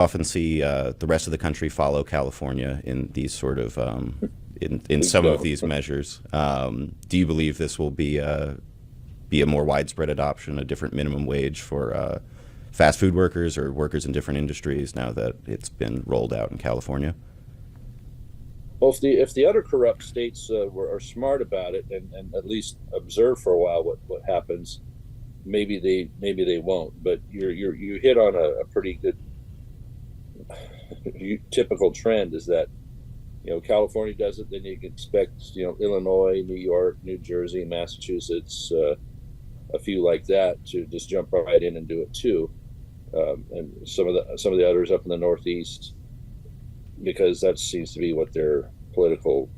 often see the rest of the country follow California in these sort of in some of So, these measures. Do you believe this will be a more widespread adoption, a different minimum wage for fast food workers or workers in different industries now that it's been rolled out in California? well, if the other corrupt states are smart about it and at least observe for a while what happens, maybe they won't. But you hit on a pretty good typical trend is that California does it, then you can expect Illinois, New York, New Jersey, Massachusetts, a few like that to just jump right in and do it too, and some of the others up in the Northeast, because that seems to be what their political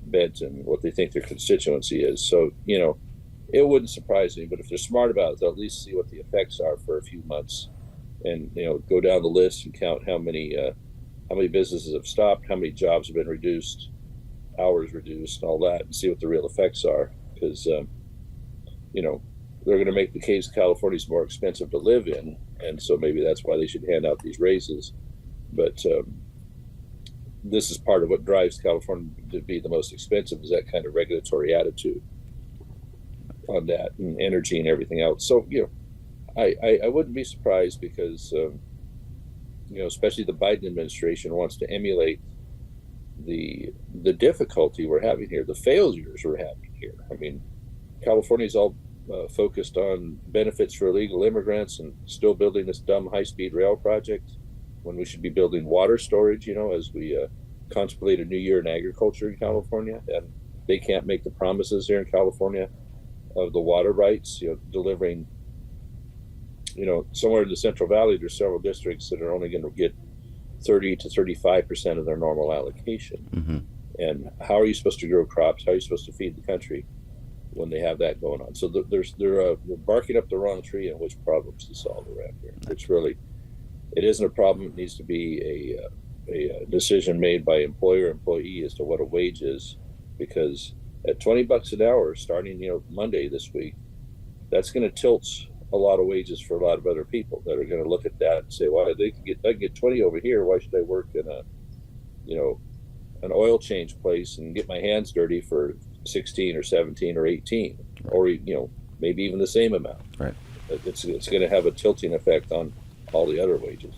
bent and what they think their constituency is. So it wouldn't surprise me, but if they're smart about it, they'll at least see what the effects are for a few months, and go down the list and count how many businesses have stopped, how many jobs have been reduced, hours reduced, and all that, and see what the real effects are. Because they're going to make the case California's more expensive to live in, and so maybe that's why they should hand out these raises. But this is part of what drives California to be the most expensive, is that kind of regulatory attitude on that, and energy and everything else. So I wouldn't be surprised, because especially the Biden administration wants to emulate the difficulty we're having here, the failures we're having here. I mean, California's all focused on benefits for illegal immigrants and still building this dumb high-speed rail project when we should be building water storage, as we contemplate a new year in agriculture in California. And they can't make the promises here in California of the water rights, delivering, somewhere in the Central Valley, there's several districts that are only going to get 30 to 35% of their normal allocation. Mm-hmm. And how are you supposed to grow crops? How are you supposed to feed the country when they have that going on? So they're barking up the wrong tree on which problems to solve around here. Which really, it isn't a problem. It needs to be a decision made by employer-employee as to what a wage is, because at $20 an hour starting Monday this week, that's going to tilt a lot of wages for a lot of other people that are going to look at that and say, well, I can get 20 over here. Why should I work in an oil change place and get my hands dirty for 16 or 17 or 18, or maybe even the same amount? Right. It's going to have a tilting effect on all the other wages.